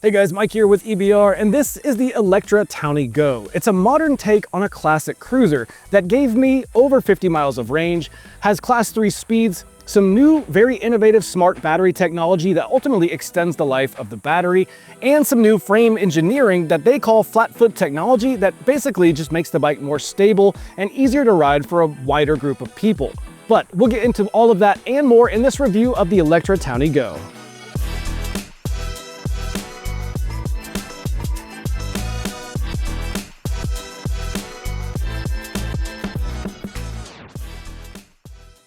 Hey guys, Mike here with EBR, and this is the Electra Townie Go. It's a modern take on a classic cruiser that gave me over 50 miles of range, has Class 3 speeds, some new, very innovative smart battery technology that ultimately extends the life of the battery, and some new frame engineering that they call flat foot technology that basically just makes the bike more stable and easier to ride for a wider group of people. But we'll get into all of that and more in this review of the Electra Townie Go.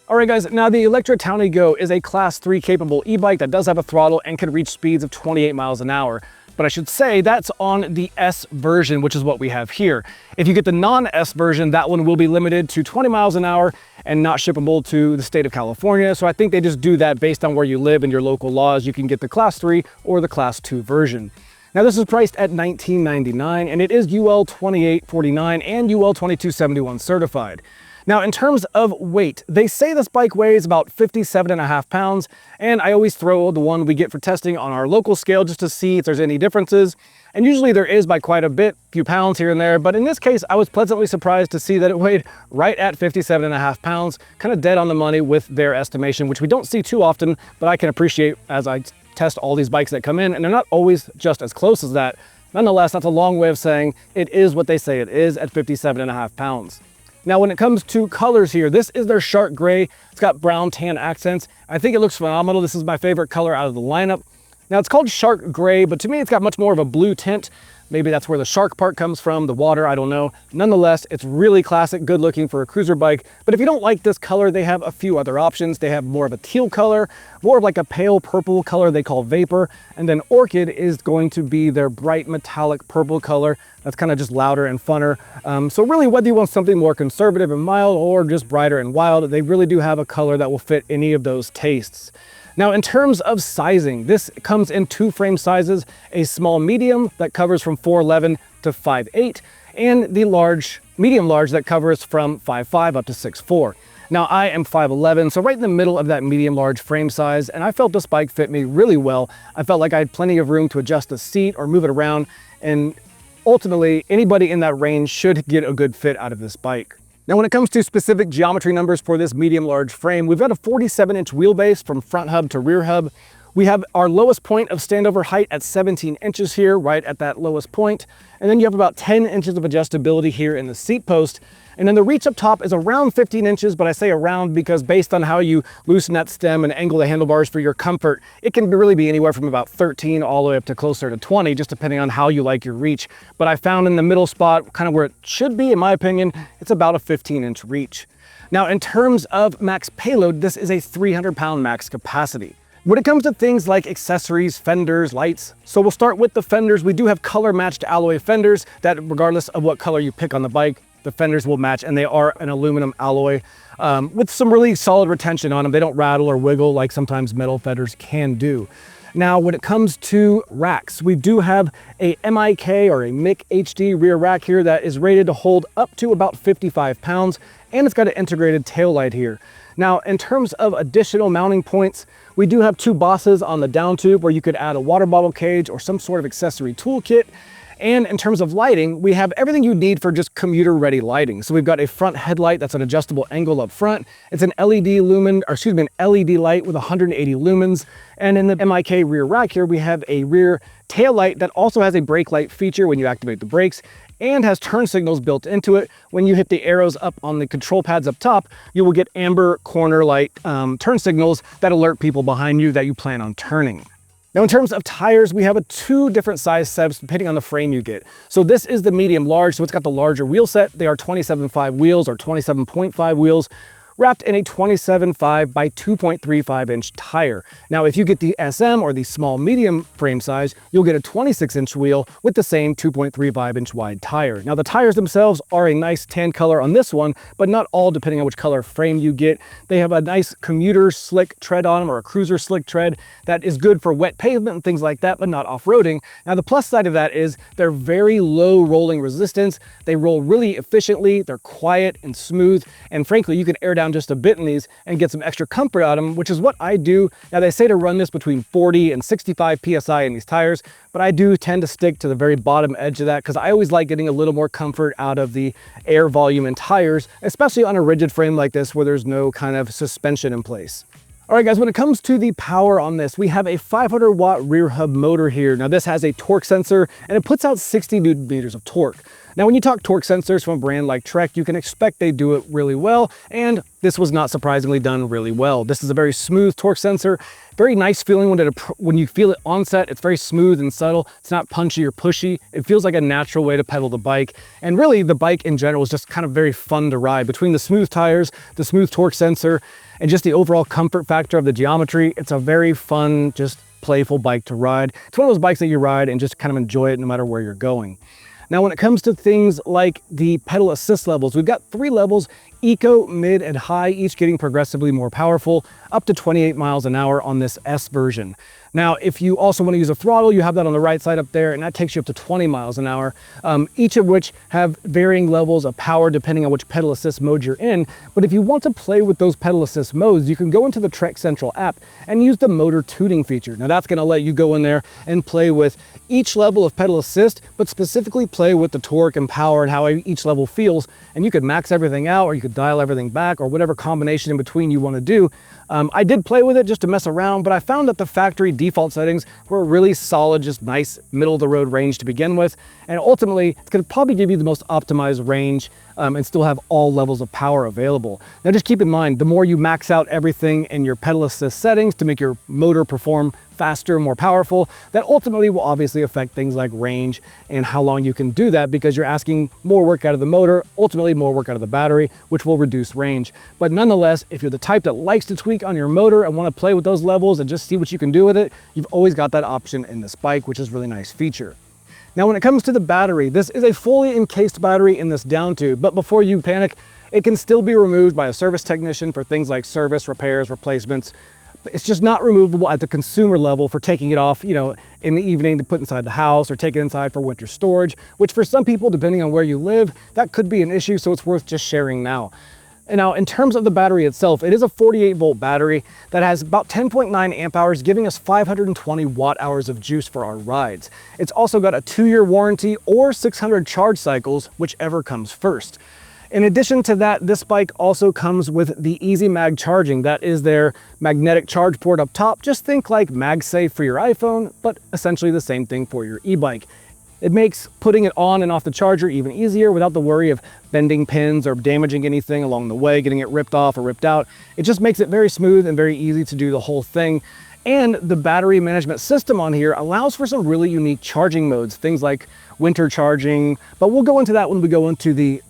Alright guys, now the Electra Townie Go is a Class 3 capable e-bike that does have a throttle and can reach speeds of 28 miles an hour. But I should say that's on the S version, which is what we have here. If you get the non-S version, that one will be limited to 20 miles an hour and not shippable to the state of California. So I think they just do that based on where you live and your local laws. You can get the Class 3 or the Class 2 version. Now this is priced at $19.99 and it is UL 2849 and UL 2271 certified. Now, in terms of weight, they say this bike weighs about 57.5 pounds, and I always throw the one we get for testing on our local scale just to see if there's any differences. And usually there is by quite a bit, a few pounds here and there, but in this case, I was pleasantly surprised to see that it weighed right at 57.5 pounds, kind of dead on the money with their estimation, which we don't see too often, but I can appreciate as I test all these bikes that come in, and they're not always just as close as that. Nonetheless, that's a long way of saying it is what they say it is at 57.5 pounds. Now, when it comes to colors here, this is their shark gray. It's got brown tan accents. I think it looks phenomenal. This is my favorite color out of the lineup. Now, it's called shark gray, but to me, it's got much more of a blue tint. Maybe that's where the shark part comes from, the water, I don't know. Nonetheless, it's really classic, good looking for a cruiser bike. But if you don't like this color, they have a few other options. They have more of a teal color, more of like a pale purple color they call Vapor. And then Orchid is going to be their bright metallic purple color. That's kind of just louder and funner. So really, whether you want something more conservative and mild or just brighter and wild, they really do have a color that will fit any of those tastes. Now, in terms of sizing, this comes in two frame sizes, a small medium that covers from 4'11" to 5'8", and the large, medium large that covers from 5'5" up to 6'4". Now, I am 5'11", so right in the middle of that medium large frame size, and I felt this bike fit me really well. I felt like I had plenty of room to adjust the seat or move it around, and ultimately, anybody in that range should get a good fit out of this bike. Now, when it comes to specific geometry numbers for this medium-large frame, we've got a 47-inch wheelbase from front hub to rear hub. We have our lowest point of standover height at 17 inches here, right at that lowest point. And then you have about 10 inches of adjustability here in the seat post. And then the reach up top is around 15 inches, but I say around because based on how you loosen that stem and angle the handlebars for your comfort, it can really be anywhere from about 13 all the way up to closer to 20, just depending on how you like your reach. But I found in the middle spot, kind of where it should be, in my opinion, it's about a 15-inch reach. Now, in terms of max payload, this is a 300-pound max capacity. When it comes to things like accessories, fenders, lights, so we'll start with the fenders. We do have color-matched alloy fenders that, regardless of what color you pick on the bike, the fenders will match, and they are an aluminum alloy with some really solid retention on them. They don't rattle or wiggle like sometimes metal fenders can do. Now, when it comes to racks, we do have a MIK or a MIK HD rear rack here that is rated to hold up to about 55 pounds, and it's got an integrated tail light here. Now, in terms of additional mounting points, we do have two bosses on the down tube where you could add a water bottle cage or some sort of accessory toolkit. And in terms of lighting, we have everything you need for just commuter-ready lighting. So we've got a front headlight that's an adjustable angle up front. It's an LED light with 180 lumens. And in the MIK rear rack here, we have a rear tail light that also has a brake light feature when you activate the brakes and has turn signals built into it. When you hit the arrows up on the control pads up top, you will get amber corner light turn signals that alert people behind you that you plan on turning. Now, in terms of tires, we have two different size sets depending on the frame you get. So this is the medium large, so it's got the larger wheel set. They are 27.5 wheels or 27.5 wheels, wrapped in a 27.5 by 2.35 inch tire. Now, if you get the SM or the small medium frame size, you'll get a 26-inch wheel with the same 2.35 inch wide tire. Now, the tires themselves are a nice tan color on this one, but not all, depending on which color frame you get. They have a nice commuter slick tread on them or a cruiser slick tread that is good for wet pavement and things like that, but not off-roading. Now, the plus side of that is they're very low rolling resistance. They roll really efficiently. They're quiet and smooth. And frankly, you can air down around just a bit in these and get some extra comfort out of them, which is what I do. Now they say to run this between 40 and 65 PSI in these tires, but I do tend to stick to the very bottom edge of that because I always like getting a little more comfort out of the air volume in tires, especially on a rigid frame like this where there's no kind of suspension in place. All right, guys, when it comes to the power on this, we have a 500 watt rear hub motor here. Now this has a torque sensor and it puts out 60 Newton meters of torque. Now, when you talk torque sensors from a brand like Trek, you can expect they do it really well, and this was not surprisingly done really well. This is a very smooth torque sensor, very nice feeling when you feel it on set. It's very smooth and subtle. It's not punchy or pushy. It feels like a natural way to pedal the bike, and really the bike in general is just kind of very fun to ride. Between the smooth tires, the smooth torque sensor, and just the overall comfort factor of the geometry, it's a very fun, just playful bike to ride. It's one of those bikes that you ride and just kind of enjoy it no matter where you're going. Now, when it comes to things like the pedal assist levels, we've got 3 levels, eco, mid, and high, each getting progressively more powerful, up to 28 miles an hour on this S version. Now, if you also want to use a throttle, you have that on the right side up there, and that takes you up to 20 miles an hour, each of which have varying levels of power depending on which pedal assist mode you're in. But if you want to play with those pedal assist modes, you can go into the Trek Central app and use the motor tuning feature. Now, that's going to let you go in there and play with each level of pedal assist, but specifically play with the torque and power and how each level feels. And you could max everything out, or you could dial everything back, or whatever combination in between you want to do. I did play with it just to mess around, but I found that the factory default settings were a really solid, just nice middle of the road range to begin with. And ultimately, it's going to probably give you the most optimized range and still have all levels of power available. Now just keep in mind, the more you max out everything in your pedal assist settings to make your motor perform faster, more powerful, that ultimately will obviously affect things like range and how long you can do that, because you're asking more work out of the motor, ultimately more work out of the battery, which will reduce range. But nonetheless, if you're the type that likes to tweak on your motor and want to play with those levels and just see what you can do with it, you've always got that option in this bike, which is a really nice feature. Now, when it comes to the battery, this is a fully encased battery in this down tube, but before you panic, it can still be removed by a service technician for things like service, repairs, replacements. It's just not removable at the consumer level for taking it off, you know, in the evening to put inside the house or take it inside for winter storage, which for some people, depending on where you live, that could be an issue, so it's worth just sharing now. And now, in terms of the battery itself, it is a 48 volt battery that has about 10.9 amp hours, giving us 520 watt hours of juice for our rides. It's also got a 2-year warranty or 600 charge cycles, whichever comes first. In addition to that, this bike also comes with the Easy Mag charging. That is their magnetic charge port up top. Just think like MagSafe for your iPhone, but essentially the same thing for your e-bike. It makes putting it on and off the charger even easier without the worry of bending pins or damaging anything along the way, getting it ripped off or ripped out. It just makes it very smooth and very easy to do the whole thing. And the battery management system on here allows for some really unique charging modes, things like winter charging, but we'll go into that when we go into the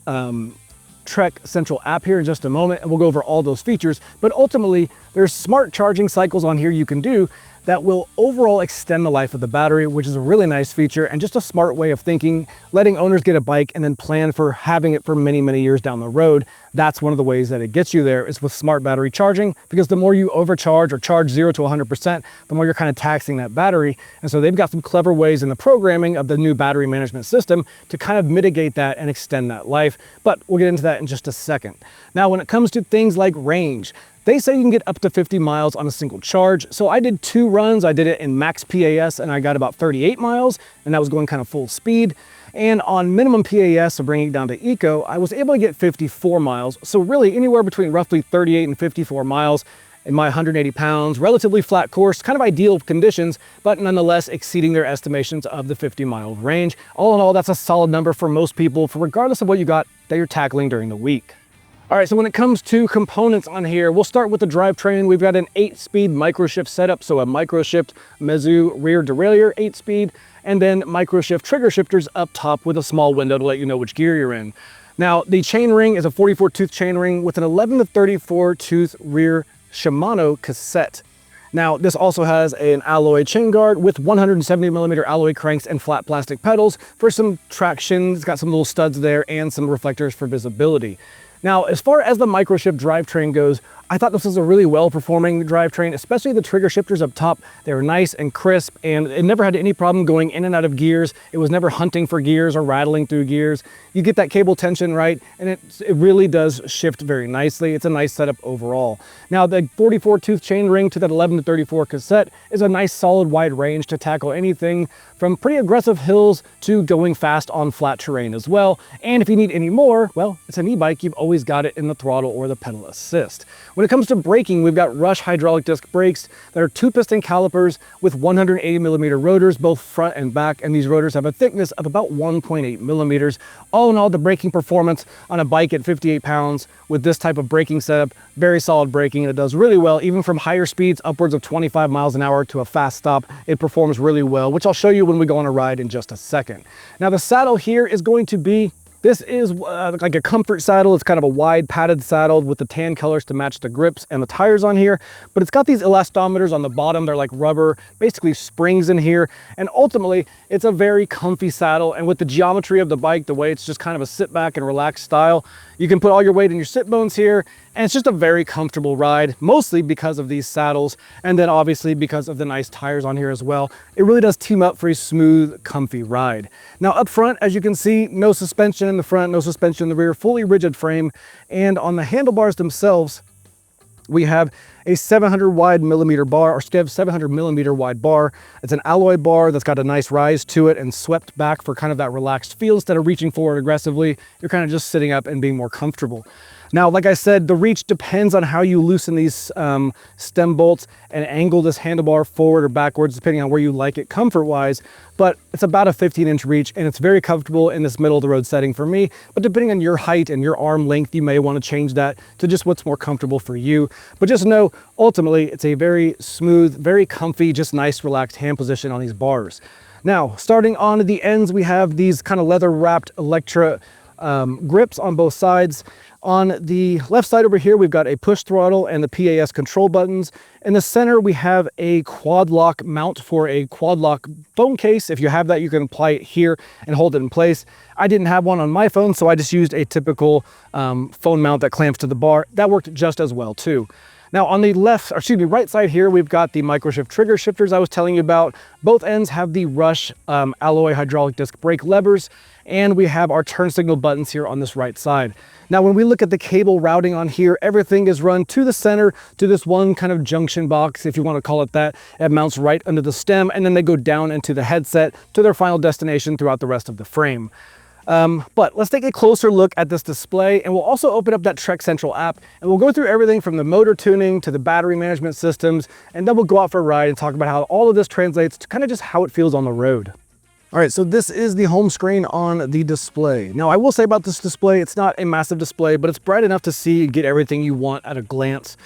Trek Central app here in just a moment, and we'll go over all those features. But ultimately, there's smart charging cycles on here you can do that will overall extend the life of the battery, which is a really nice feature and just a smart way of thinking, letting owners get a bike and then plan for having it for many, many years down the road. That's one of the ways that it gets you there, is with smart battery charging, because the more you overcharge or charge 0 to 100%, the more you're kind of taxing that battery. And so they've got some clever ways in the programming of the new battery management system to kind of mitigate that and extend that life. But we'll get into that in just a second. Now, when it comes to things like range, they say you can get up to 50 miles on a single charge. So I did 2 runs. I did it in max PAS and I got about 38 miles, and that was going kind of full speed. And on minimum PAS, so bringing it down to eco, I was able to get 54 miles. So really anywhere between roughly 38 and 54 miles in my 180 pounds, relatively flat course, kind of ideal conditions, but nonetheless exceeding their estimations of the 50-mile range. All in all, that's a solid number for most people, for regardless of what you got that you're tackling during the week. All right, so when it comes to components on here, we'll start with the drivetrain. We've got an 8-speed microshift setup, so a microshift Mizu rear derailleur 8-speed, and then microshift trigger shifters up top with a small window to let you know which gear you're in. Now, the chain ring is a 44-tooth chain ring with an 11 to 34-tooth rear Shimano cassette. Now, this also has an alloy chain guard with 170mm alloy cranks and flat plastic pedals for some traction. It's got some little studs there and some reflectors for visibility. Now, as far as the microshift drivetrain goes, I thought this was a really well-performing drivetrain, especially the trigger shifters up top. They were nice and crisp, and it never had any problem going in and out of gears. It was never hunting for gears or rattling through gears. You get that cable tension right, and it really does shift very nicely. It's a nice setup overall. Now, the 44-tooth chainring to that 11 to 34 cassette is a nice solid wide range to tackle anything from pretty aggressive hills to going fast on flat terrain as well. And if you need any more, well, it's an e-bike. You've always got it in the throttle or the pedal assist. When it comes to braking, we've got Rush hydraulic disc brakes that are 2-piston calipers with 180mm rotors, both front and back, and these rotors have a thickness of about 1.8mm. All in all, the braking performance on a bike at 58 pounds with this type of braking setup, very solid braking, and it does really well, even from higher speeds, upwards of 25 miles an hour to a fast stop. It performs really well, which I'll show you when we go on a ride in just a second. Now, the saddle here is going to be this is like a comfort saddle. It's kind of a wide padded saddle with the tan colors to match the grips and the tires on here, but it's got these elastometers on the bottom. They're like rubber, basically springs in here. And ultimately it's a very comfy saddle. And with the geometry of the bike, the way it's just kind of a sit back and relaxed style, you can put all your weight in your sit bones here. And it's just a very comfortable ride, mostly because of these saddles. And then obviously because of the nice tires on here as well. It really does team up for a smooth, comfy ride. Now up front, as you can see, no suspension in the front, no suspension in the rear, fully rigid frame. And on the handlebars themselves, we have a 700 millimeter bar, or 700 millimeter wide bar. It's an alloy bar that's got a nice rise to it and swept back for kind of that relaxed feel. Instead of reaching forward aggressively, you're kind of just sitting up and being more comfortable. Now, like I said, the reach depends on how you loosen these stem bolts and angle this handlebar forward or backwards, depending on where you like it comfort-wise. But it's about a 15-inch reach, and it's very comfortable in this middle-of-the-road setting for me. But depending on your height and your arm length, you may want to change that to just what's more comfortable for you. But just know, ultimately, it's a very smooth, very comfy, just nice, relaxed hand position on these bars. Now, starting on the ends, we have these kind of leather-wrapped Electra grips on both sides. On the left side over here, we've got a push throttle and the PAS control buttons. In the center, we have a quad lock mount for a quad lock phone case. If you have that, you can apply it here and hold it in place. I didn't have one on my phone, so I just used a typical phone mount that clamps to the bar. That worked just as well too. Now on the right side here, we've got the microshift trigger shifters I was telling you about. Both ends have the Rush alloy hydraulic disc brake levers, and we have our turn signal buttons here on this right side. Now, when we look at the cable routing on here, everything is run to the center to this one kind of junction box, if you want to call it that. It mounts right under the stem, and then they go down into the headset to their final destination throughout the rest of the frame. But let's take a closer look at this display, and we'll also open up that Trek Central app, and we'll go through everything from the motor tuning to the battery management systems, and then we'll go out for a ride and talk about how all of this translates to kind of just how it feels on the road. All right, so this is the home screen on the display. Now, I will say about this display, it's not a massive display, but it's bright enough to see and get everything you want at a glance.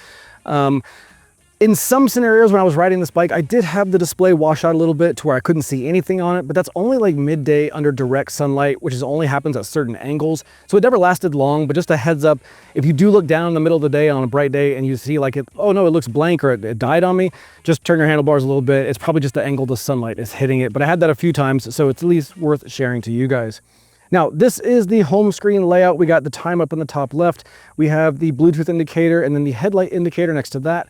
In some scenarios when I was riding this bike, I did have the display wash out a little bit to where I couldn't see anything on it, but that's only like midday under direct sunlight, which only happens at certain angles. So it never lasted long, but just a heads up, if you do look down in the middle of the day on a bright day and you see like oh no, it looks blank or it died on me, just turn your handlebars a little bit. It's probably just the angle the sunlight is hitting it, but I had that a few times, so it's at least worth sharing to you guys. Now, this is the home screen layout. We got the time up on the top left. We have the Bluetooth indicator and then the headlight indicator next to that.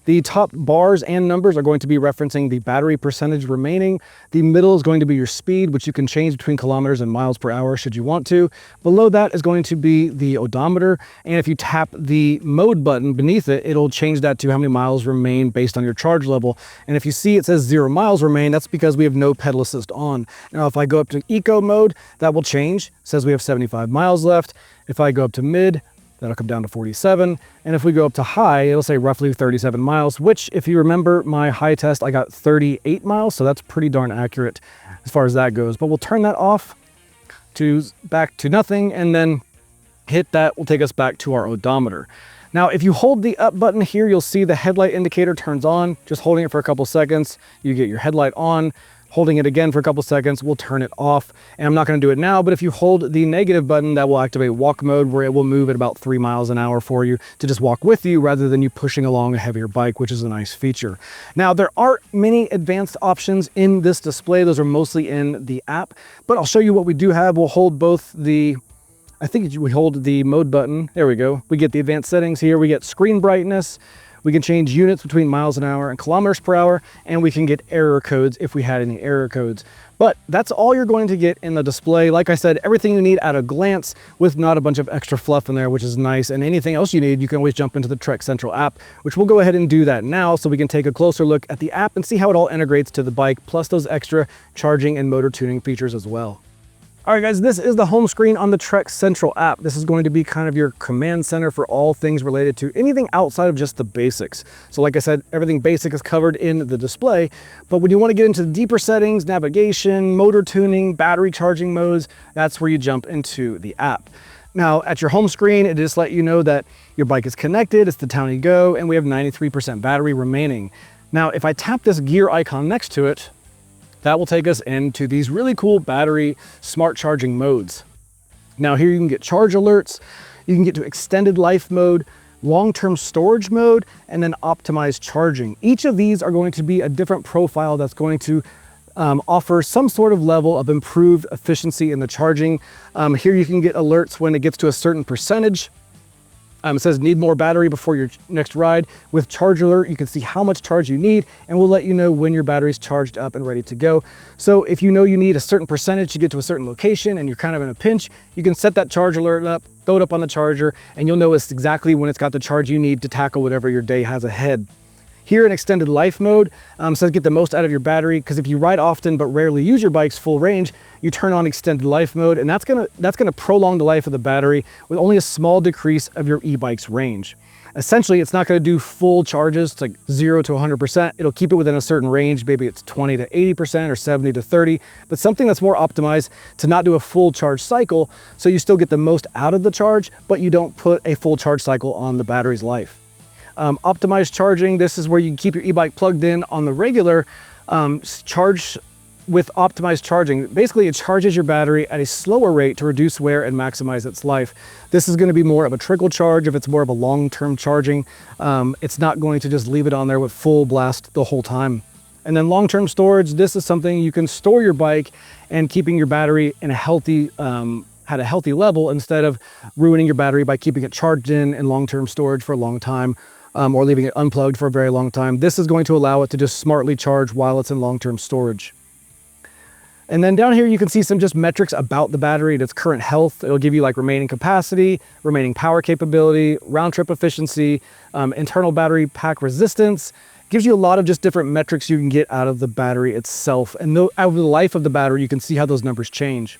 The top bars and numbers are going to be referencing the battery percentage remaining. The middle is going to be your speed, which you can change between kilometers and miles per hour should you want to. Below that is going to be the odometer. And if you tap the mode button beneath it, it'll change that to how many miles remain based on your charge level. And if you see it says 0 miles remain, that's because we have no pedal assist on. Now, if I go up to eco mode, that will change. It says we have 75 miles left. If I go up to mid, that'll come down to 47. And if we go up to high, it'll say roughly 37 miles, which if you remember my high test, I got 38 miles. So that's pretty darn accurate as far as that goes. But we'll turn that off to back to nothing, and then hit that will take us back to our odometer. Now, if you hold the up button here, you'll see the headlight indicator turns on. Just holding it for a couple seconds, you get your headlight on. Holding it again for a couple seconds will turn it off. And I'm not going to do it now, but if you hold the negative button, that will activate walk mode, where it will move at about 3 miles an hour for you to just walk with you rather than you pushing along a heavier bike, which is a nice feature. Now, there aren't many advanced options in this display. Those are mostly in the app, but I'll show you what we do have. We'll hold both the I think we hold the mode button. There we go. We get the advanced settings here. We get screen brightness. We can change units between miles an hour and kilometers per hour, and we can get error codes if we had any error codes. But that's all you're going to get in the display. Like I said, everything you need at a glance with not a bunch of extra fluff in there, which is nice. And anything else you need, you can always jump into the Trek Central app, which we'll go ahead and do that now so we can take a closer look at the app and see how it all integrates to the bike, plus those extra charging and motor tuning features as well. All right, guys, this is the home screen on the Trek Central app. This is going to be kind of your command center for all things related to anything outside of just the basics. So like I said, everything basic is covered in the display, but when you want to get into the deeper settings, navigation, motor tuning, battery charging modes, that's where you jump into the app. Now, at your home screen, it just let you know that your bike is connected, it's the Townie Go, and we have 93% battery remaining. Now, if I tap this gear icon next to it, that will take us into these really cool battery smart charging modes. Now here you can get charge alerts, you can get to extended life mode, long-term storage mode, and then optimized charging. Each of these are going to be a different profile that's going to offer some sort of level of improved efficiency in the charging. Here you can get alerts when it gets to a certain percentage. It says need more battery before your next ride. With Charge Alert, you can see how much charge you need, and we'll let you know when your battery's charged up and ready to go. So if you know you need a certain percentage to get to a certain location and you're kind of in a pinch, you can set that Charge Alert up, throw it up on the charger, and you'll know it's exactly when it's got the charge you need to tackle whatever your day has ahead. Here in extended life mode, says get the most out of your battery, because if you ride often but rarely use your bike's full range, you turn on extended life mode, and that's gonna prolong the life of the battery with only a small decrease of your e-bike's range. Essentially, it's not gonna do full charges to 0 to 100%. It'll keep it within a certain range. Maybe it's 20 to 80% or 70 to 30, but something that's more optimized to not do a full charge cycle, so you still get the most out of the charge, but you don't put a full charge cycle on the battery's life. Optimized charging, this is where you can keep your e-bike plugged in on the regular charge. With optimized charging, basically it charges your battery at a slower rate to reduce wear and maximize its life. This is going to be more of a trickle charge if it's more of a long-term charging. It's not going to just leave it on there with full blast the whole time. And then long-term storage, this is something you can store your bike and keeping your battery in a healthy at a healthy level instead of ruining your battery by keeping it charged in long-term storage for a long time. Or leaving it unplugged for a very long time. This is going to allow it to just smartly charge while it's in long-term storage. And then down here, you can see some just metrics about the battery and its current health. It'll give you like remaining capacity, remaining power capability, round trip efficiency, internal battery pack resistance. Gives you a lot of just different metrics you can get out of the battery itself. And over the life of the battery, you can see how those numbers change.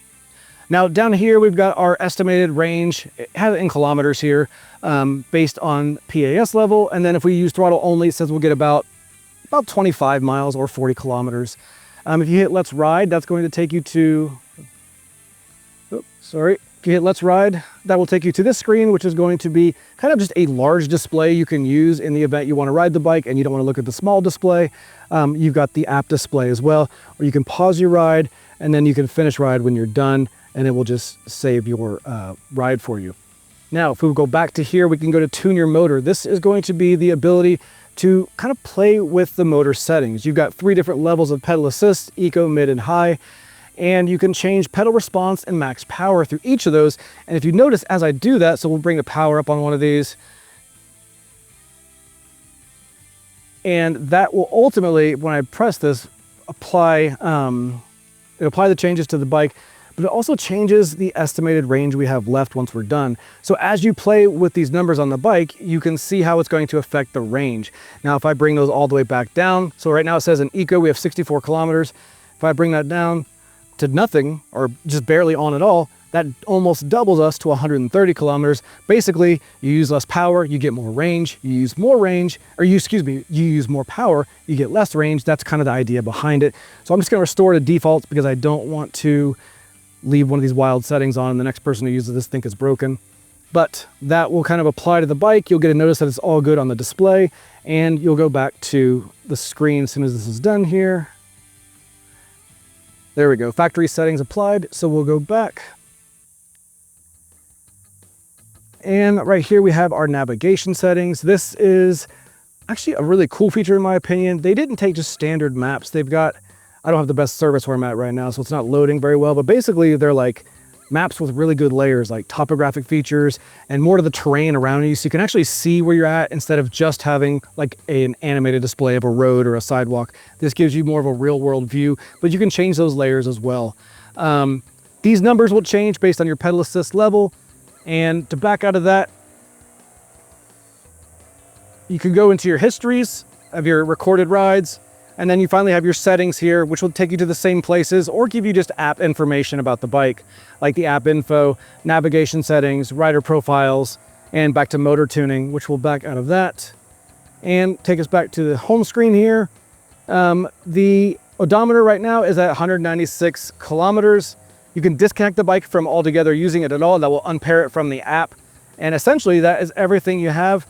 Now down here, we've got our estimated range. It has it in kilometers here, based on PAS level. And then if we use throttle only, it says we'll get about 25 miles or 40 kilometers. If you hit Let's Ride, that's going to take you to, if you hit Let's Ride, that will take you to this screen, which is going to be kind of just a large display you can use in the event you want to ride the bike and you don't want to look at the small display. You've got the app display as well, where you can pause your ride and then you can finish ride when you're done, and it will just save your ride for you. Now, if we go back to here, we can go to Tune Your Motor. This is going to be the ability to kind of play with the motor settings. You've got 3 different levels of pedal assist, eco, mid, and high, and you can change pedal response and max power through each of those. And if you notice as I do that, so we'll bring the power up on one of these, and that will ultimately, when I press this, apply the changes to the bike, but it also changes the estimated range we have left once we're done. So as you play with these numbers on the bike, you can see how it's going to affect the range. Now, if I bring those all the way back down, so right now it says in eco we have 64 kilometers. If I bring that down to nothing, or just barely on at all, that almost doubles us to 130 kilometers. Basically, you use less power, you get more range. You use more range, or you use more power, you get less range. That's kind of the idea behind it. So I'm just gonna restore to defaults because I don't want to leave one of these wild settings on and the next person who uses this think it's broken. But that will kind of apply to the bike. You'll get a notice that it's all good on the display, and you'll go back to the screen as soon as this is done here. There we go, factory settings applied. So we'll go back. And right here we have our navigation settings. This is actually a really cool feature in my opinion. They didn't take just standard maps. They've got, I don't have the best service where I'm at right now, so it's not loading very well, but basically they're like maps with really good layers like topographic features and more to the terrain around you, so you can actually see where you're at instead of just having like an animated display of a road or a sidewalk. This gives you more of a real world view, but you can change those layers as well. These numbers will change based on your pedal assist level, and to back out of that, you can go into your histories of your recorded rides, and then you finally have your settings here, which will take you to the same places or give you just app information about the bike, like the app info, navigation settings, rider profiles, and back to motor tuning, which will back out of that and take us back to the home screen here. The odometer right now is at 196 kilometers. You can disconnect the bike from altogether using it at all. That will unpair it from the app. And essentially that is everything you have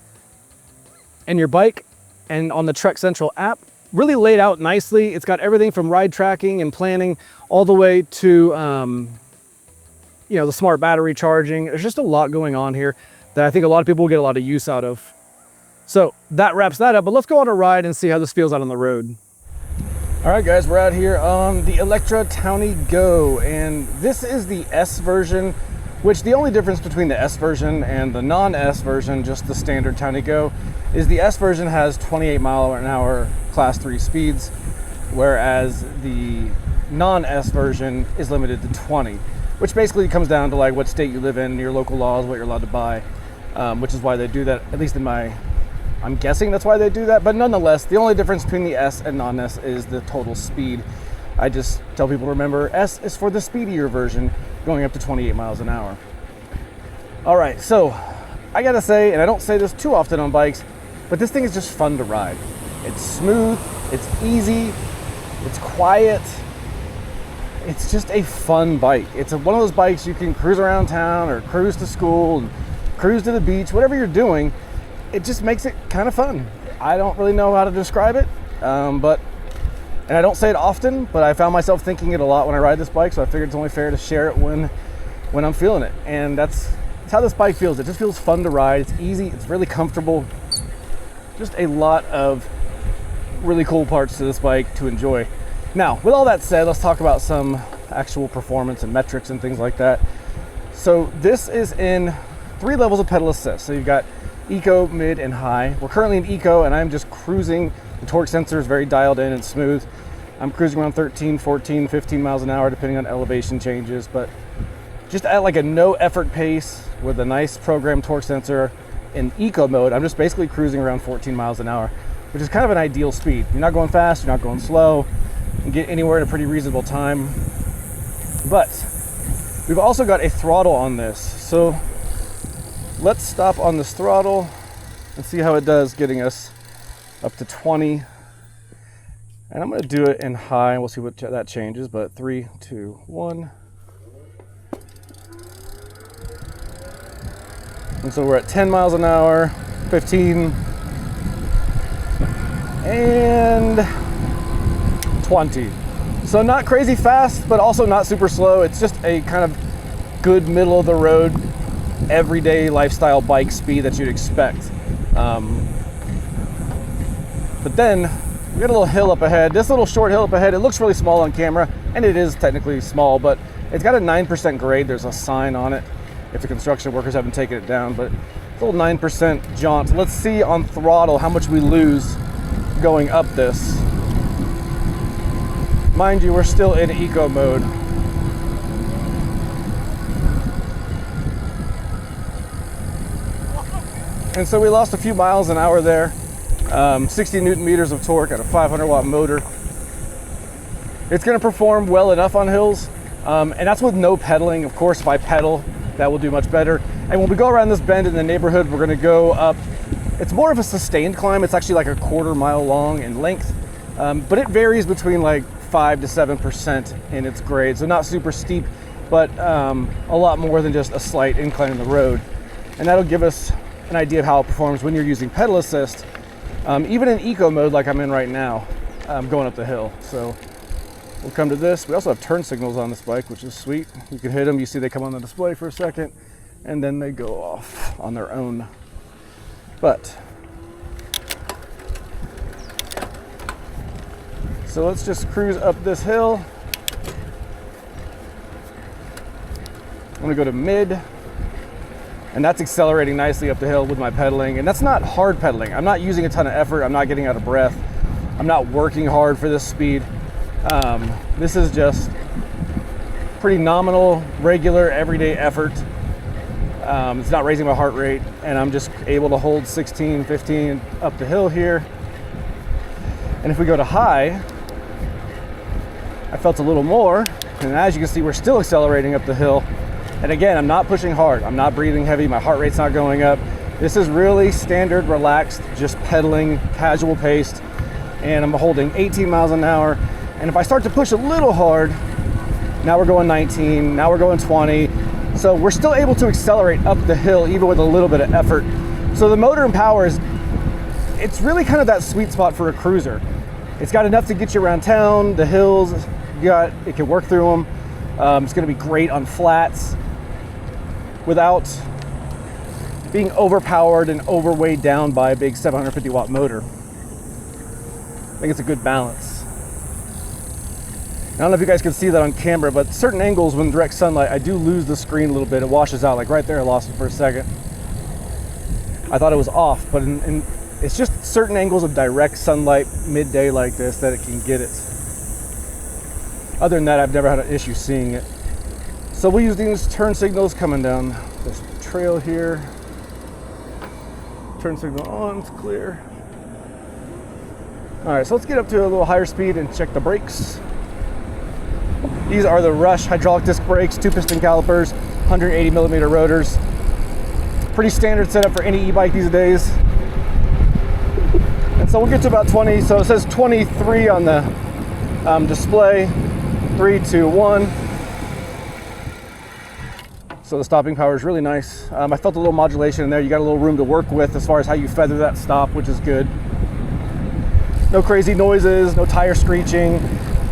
in your bike and on the Trek Central app. Really laid out nicely. It's got everything from ride tracking and planning all the way to the smart battery charging. There's just a lot going on here that I think a lot of people will get a lot of use out of. So that wraps that up, but let's go on a ride and see how this feels out on the road. All right, guys, we're out here on the Electra Townie Go, and this is the S version, which the only difference between the S version and the non-S version, just the standard Townie Go, is the S version has 28 mile an hour class 3 speeds, whereas the non-S version is limited to 20, which basically comes down to like what state you live in, your local laws, what you're allowed to buy, which is why they do that, at least I'm guessing that's why they do that. But nonetheless, the only difference between the S and non-S is the total speed. I just tell people to remember S is for the speedier version, going up to 28 miles an hour. All right, so I gotta say, and I don't say this too often on bikes, but this thing is just fun to ride. It's smooth, it's easy, it's quiet. It's just a fun bike. It's one of those bikes you can cruise around town or cruise to school and cruise to the beach, whatever you're doing. It just makes it kind of fun. I don't really know how to describe it, and I don't say it often, but I found myself thinking it a lot when I ride this bike, so I figured it's only fair to share it when I'm feeling it. And that's how this bike feels. It just feels fun to ride. It's easy, it's really comfortable. Just a lot of really cool parts to this bike to enjoy. Now, with all that said, let's talk about some actual performance and metrics and things like that. So this is in 3 levels of pedal assist. So you've got Eco, Mid, and High. We're currently in Eco, and I'm just cruising. The torque sensor is very dialed in and smooth. I'm cruising around 13, 14, 15 miles an hour, depending on elevation changes, but just at like a no effort pace with a nice programmed torque sensor in Eco mode, I'm just basically cruising around 14 miles an hour, which is kind of an ideal speed. You're not going fast, you're not going slow. You can get anywhere in a pretty reasonable time. But we've also got a throttle on this. So let's stop on this throttle and see how it does getting us up to 20. And I'm going to do it in high, and we'll see what that changes. But 3, 2, 1. And so we're at 10 miles an hour, 15, and 20. So not crazy fast, but also not super slow. It's just a kind of good middle of the road, everyday lifestyle bike speed that you'd expect. But then we got a little hill up ahead. This little short hill up ahead, it looks really small on camera, and it is technically small, but it's got a 9% grade. There's a sign on it if the construction workers haven't taken it down, but it's a little 9% jaunt. Let's see on throttle how much we lose going up this. Mind you, we're still in Eco mode. And so we lost a few miles an hour there. 60 Newton meters of torque at a 500 watt motor. It's gonna perform well enough on hills, and that's with no pedaling. Of course, if I pedal, that will do much better. And when we go around this bend in the neighborhood, we're gonna go up. It's more of a sustained climb. It's actually like a 1/4 mile long in length, but it varies between like 5 to 7% in its grade. So not super steep, but a lot more than just a slight incline in the road. And that'll give us an idea of how it performs when you're using pedal assist, even in Eco mode like I'm in right now, going up the hill. So we'll come to this. We also have turn signals on this bike, which is sweet. You can hit them, you see they come on the display for a second, and then they go off on their own. But, so let's just cruise up this hill. gonna go to mid, and that's accelerating nicely up the hill with my pedaling. And that's not hard pedaling. I'm not using a ton of effort. I'm not getting out of breath. I'm not working hard for this speed. This is just pretty nominal, regular, everyday effort. It's not raising my heart rate, and I'm just able to hold 16, 15 up the hill here. And if we go to high, I felt a little more, and as you can see, we're still accelerating up the hill. And again, I'm not pushing hard. I'm not breathing heavy. My heart rate's not going up. This is really standard, relaxed, just pedaling, casual paced. And I'm holding 18 miles an hour. And if I start to push a little hard, now we're going 19, now we're going 20. So we're still able to accelerate up the hill, even with a little bit of effort. So the motor and power it's really kind of that sweet spot for a cruiser. It's got enough to get you around town, the hills, it can work through them. It's gonna be great on flats without being overpowered and overweighed down by a big 750 watt motor. I think it's a good balance. I don't know if you guys can see that on camera, but certain angles when direct sunlight, I do lose the screen a little bit. It washes out, like right there, I lost it for a second. I thought it was off, but it's just certain angles of direct sunlight midday like this that it can get it. Other than that, I've never had an issue seeing it. So we'll use these turn signals coming down this trail here. Turn signal on, it's clear. All right, so let's get up to a little higher speed and check the brakes. These are the Rush hydraulic disc brakes, 2-piston calipers, 180 millimeter rotors. Pretty standard setup for any e-bike these days. And so we'll get to about 20. So it says 23 on the display. 3, 2, 1. So the stopping power is really nice. I felt a little modulation in there. You got a little room to work with as far as how you feather that stop, which is good. No crazy noises, no tire screeching,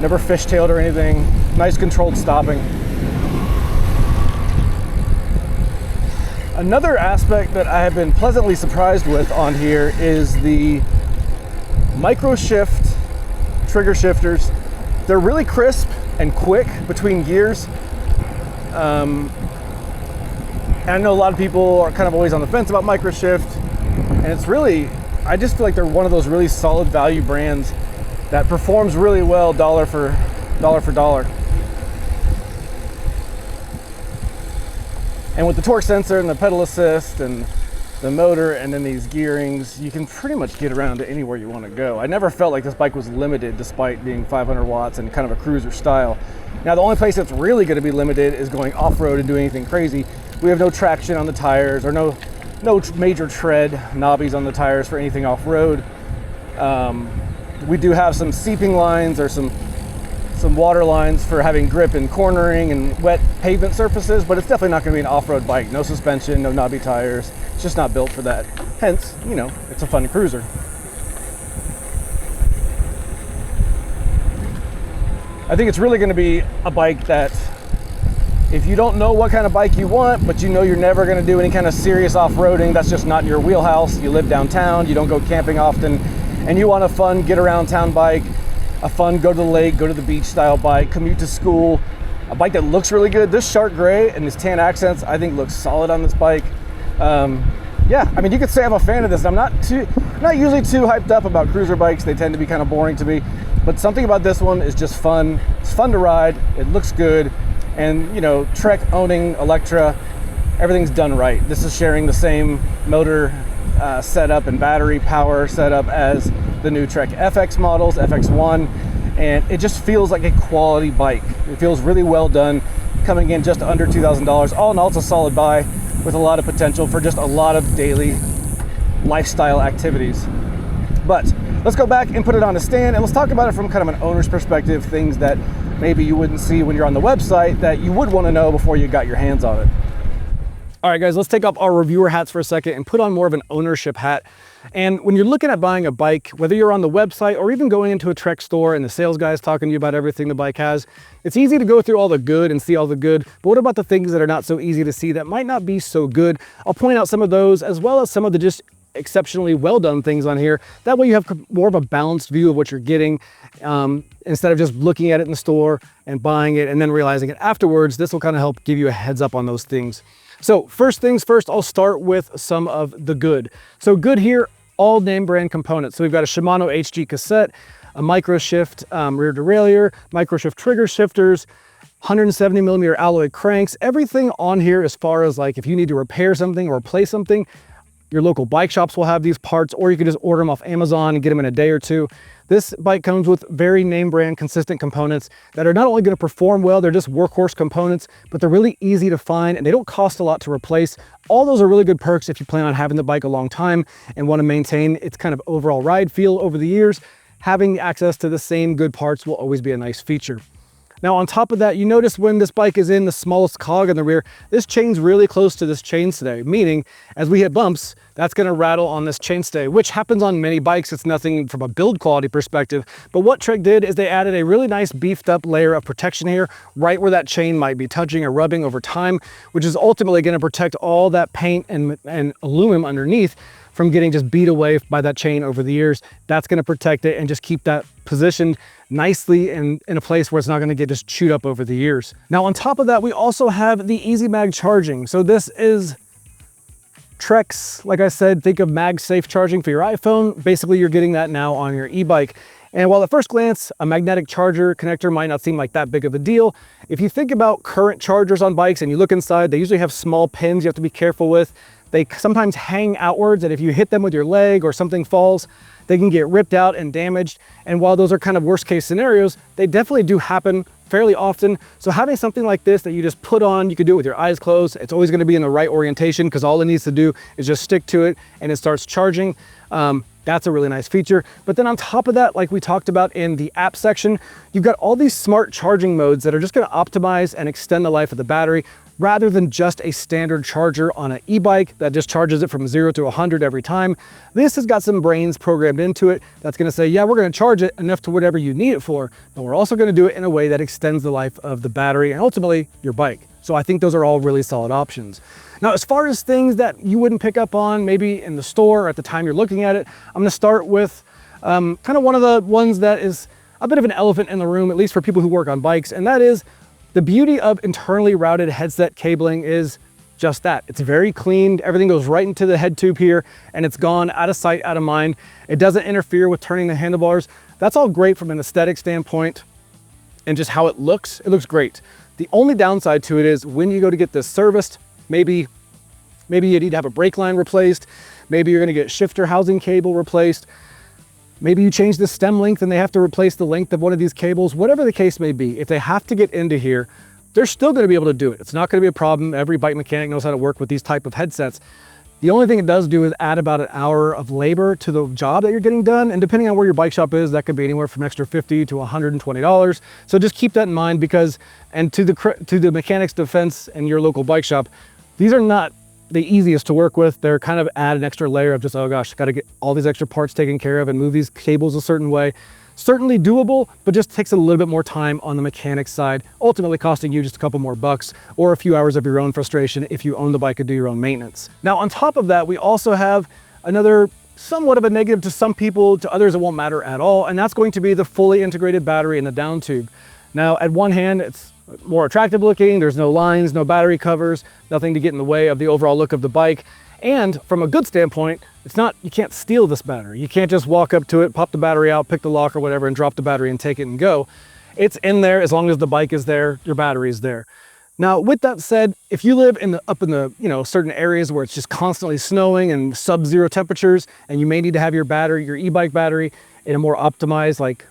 never fishtailed or anything. Nice controlled stopping. Another aspect that I have been pleasantly surprised with on here is the micro shift trigger shifters. They're really crisp and quick between gears. And I know a lot of people are kind of always on the fence about micro shift, and it's really, I just feel like they're one of those really solid value brands that performs really well dollar for dollar. And with the torque sensor and the pedal assist and the motor and then these gearings, you can pretty much get around to anywhere you want to go. I never felt like this bike was limited despite being 500 watts and kind of a cruiser style. Now the only place that's really going to be limited is going off-road and doing anything crazy. We have no traction on the tires or no major tread knobbies on the tires for anything off-road. We do have some seeping lines or some water lines for having grip and cornering and wet pavement surfaces, but it's definitely not going to be an off-road bike. No suspension, no knobby tires. It's just not built for that. Hence, you know, it's a fun cruiser. I think it's really going to be a bike that if you don't know what kind of bike you want, but you know you're never going to do any kind of serious off-roading, that's just not your wheelhouse. You live downtown, you don't go camping often, and you want a fun get around town bike, a fun go to the lake, go to the beach style bike, commute to school, a bike that looks really good. This shark gray and this tan accents I think looks solid on this bike. Yeah, I mean, you could say I'm a fan of this. I'm not usually too hyped up about cruiser bikes. They tend to be kind of boring to me, but something about this one is just fun. It's fun to ride, it looks good, and you know, Trek owning Electra, everything's done right. This is sharing the same motor setup and battery power setup as the new Trek FX models, FX1, and it just feels like a quality bike. It feels really well done, coming in just under $2,000. All in all, it's a solid buy with a lot of potential for just a lot of daily lifestyle activities. But let's go back and put it on a stand and let's talk about it from kind of an owner's perspective, things that maybe you wouldn't see when you're on the website that you would want to know before you got your hands on it. All right, guys, let's take off our reviewer hats for a second and put on more of an ownership hat. And when you're looking at buying a bike, whether you're on the website or even going into a Trek store and the sales guy is talking to you about everything the bike has, it's easy to go through all the good and see all the good, but what about the things that are not so easy to see that might not be so good? I'll point out some of those as well as some of the just exceptionally well done things on here. That way you have more of a balanced view of what you're getting, instead of just looking at it in the store and buying it and then realizing it afterwards. This will kind of help give you a heads up on those things. So first things first, I'll start with some of the good. So good here, all name brand components. So we've got a Shimano HG cassette, a micro shift rear derailleur, micro shift trigger shifters, 170 millimeter alloy cranks. Everything on here as far as like if you need to repair something or replace something, your local bike shops will have these parts, or you can just order them off Amazon and get them in a day or two. This bike comes with very name brand consistent components that are not only going to perform well, they're just workhorse components, but they're really easy to find and they don't cost a lot to replace. All those are really good perks if you plan on having the bike a long time and want to maintain its kind of overall ride feel over the years. Having access to the same good parts will always be a nice feature. Now on top of that, you notice when this bike is in the smallest cog in the rear, this chain's really close to this chainstay, meaning as we hit bumps, that's going to rattle on this chainstay, which happens on many bikes. It's nothing from a build quality perspective, but what Trek did is they added a really nice beefed up layer of protection here, right where that chain might be touching or rubbing over time, which is ultimately going to protect all that paint and aluminum underneath from getting just beat away by that chain over the years. That's going to protect it and just keep that positioned nicely in a place where it's not going to get just chewed up over the years. Now on top of that, we also have the Easy Mag charging. So this is Trek's, like I said, think of MagSafe charging for your iPhone. Basically, you're getting that now on your e-bike. And while at first glance, a magnetic charger connector might not seem like that big of a deal, if you think about current chargers on bikes and you look inside, they usually have small pins you have to be careful with. They sometimes hang outwards, and if you hit them with your leg or something falls, they can get ripped out and damaged. And while those are kind of worst case scenarios, they definitely do happen fairly often. So having something like this that you just put on, you can do it with your eyes closed. It's always going to be in the right orientation because all it needs to do is just stick to it and it starts charging. That's a really nice feature. But then on top of that, like we talked about in the app section, you've got all these smart charging modes that are just going to optimize and extend the life of the battery, rather than just a standard charger on an e-bike that just charges it from 0 to 100 every time. This has got some brains programmed into it that's going to say, yeah, we're going to charge it enough to whatever you need it for, but we're also going to do it in a way that extends the life of the battery and ultimately your bike. So I think those are all really solid options. Now, as far as things that you wouldn't pick up on maybe in the store or at the time you're looking at it, I'm going to start with kind of one of the ones that is a bit of an elephant in the room, at least for people who work on bikes, and that is the beauty of internally routed headset cabling is just that. It's very clean. Everything goes right into the head tube here and it's gone, out of sight, out of mind. It doesn't interfere with turning the handlebars. That's all great from an aesthetic standpoint and just how it looks. It looks great. The only downside to it is when you go to get this serviced, maybe you need to have a brake line replaced. Maybe you're going to get shifter housing cable replaced. Maybe you change the stem length and they have to replace the length of one of these cables. Whatever the case may be, if they have to get into here, they're still going to be able to do it. It's not going to be a problem. Every bike mechanic knows how to work with these type of headsets. The only thing it does do is add about an hour of labor to the job that you're getting done. And depending on where your bike shop is, that could be anywhere from extra $50 to $120. So just keep that in mind because, and to the mechanic's defense and your local bike shop, these are not the easiest to work with. They're kind of add an extra layer of just, oh gosh, got to get all these extra parts taken care of and move these cables a certain way. Certainly doable, but just takes a little bit more time on the mechanic's side, ultimately costing you just a couple more bucks or a few hours of your own frustration if you own the bike and do your own maintenance. Now, on top of that, we also have another somewhat of a negative to some people, to others it won't matter at all, and that's going to be the fully integrated battery in the down tube. Now, at one hand, it's more attractive looking. There's no lines, no battery covers, nothing to get in the way of the overall look of the bike. And from a good standpoint, you can't steal this battery. You can't just walk up to it, pop the battery out, pick the lock or whatever, and drop the battery and take it and go. It's in there as long as the bike is there, your battery is there. Now, with that said, if you live up in the certain areas where it's just constantly snowing and sub-zero temperatures, and you may need to have your e-bike battery in a more optimized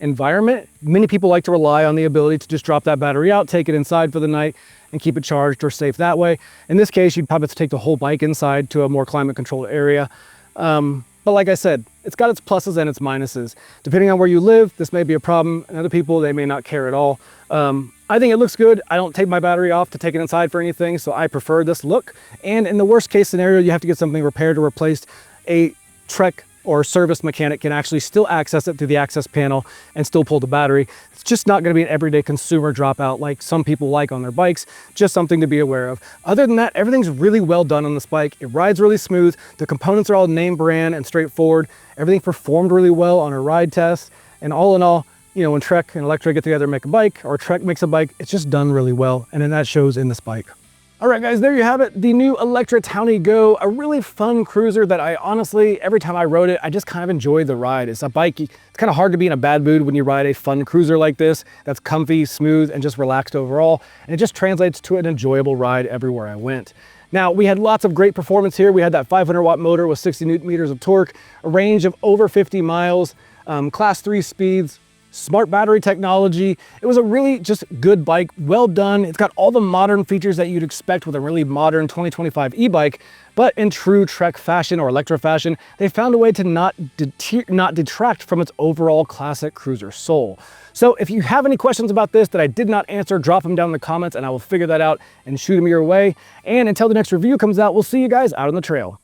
environment, many people like to rely on the ability to just drop that battery out, take it inside for the night, and keep it charged or safe that way. In this case, you'd probably have to take the whole bike inside to a more climate controlled area. But like I said, it's got its pluses and its minuses. Depending on where you live, this may be a problem, and other people, they may not care at all. I think it looks good. I don't take my battery off to take it inside for anything, so I prefer this look. And in the worst case scenario, you have to get something repaired or replaced, a Trek or service mechanic can actually still access it through the access panel and still pull the battery. It's just not going to be an everyday consumer dropout like some people like on their bikes. Just something to be aware of. Other than that, everything's really well done on this bike. It rides really smooth. The components are all name brand and straightforward. Everything performed really well on a ride test. And all in all, you know, when Trek and Electra get together and make a bike, or Trek makes a bike, it's just done really well. And then that shows in this bike. All right, guys, there you have it. The new Electra Townie Go, a really fun cruiser that I honestly, every time I rode it, I just kind of enjoyed the ride. It's a bike, it's kind of hard to be in a bad mood when you ride a fun cruiser like this that's comfy, smooth, and just relaxed overall. And it just translates to an enjoyable ride everywhere I went. Now, we had lots of great performance here. We had that 500-watt motor with 60 Newton meters of torque, a range of over 50 miles, class 3 speeds, smart battery technology. It was a really just good bike, well done. It's got all the modern features that you'd expect with a really modern 2025 e-bike, but in true Trek fashion or Electra fashion, they found a way to not detract from its overall classic cruiser soul. So if you have any questions about this that I did not answer, drop them down in the comments and I will figure that out and shoot them your way. And until the next review comes out, we'll see you guys out on the trail.